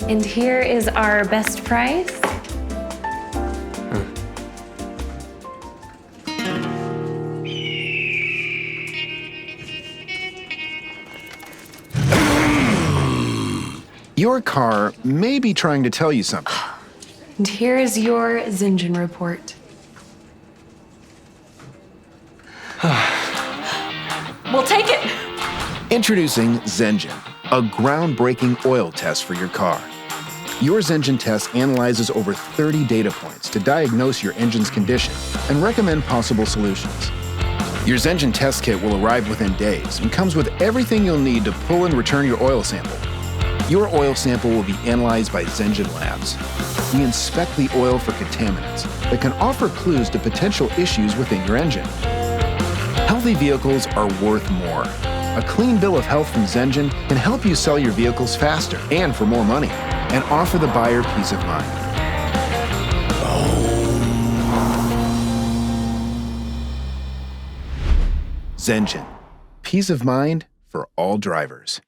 And here is our best price. Your car may be trying to tell you something. And here is your Zengine report. We'll take it. Introducing Zengine, a groundbreaking oil test for your car. Your Zengine test analyzes over 30 data points to diagnose your engine's condition and recommend possible solutions. Your Zengine test kit will arrive within days and comes with everything you'll need to pull and return your oil sample. Your oil sample will be analyzed by Zengine Labs. We inspect the oil for contaminants that can offer clues to potential issues within your engine. Healthy vehicles are worth more. A clean bill of health from Zengine can help you sell your vehicles faster and for more money, and offer the buyer peace of mind. Zengine, peace of mind for all drivers.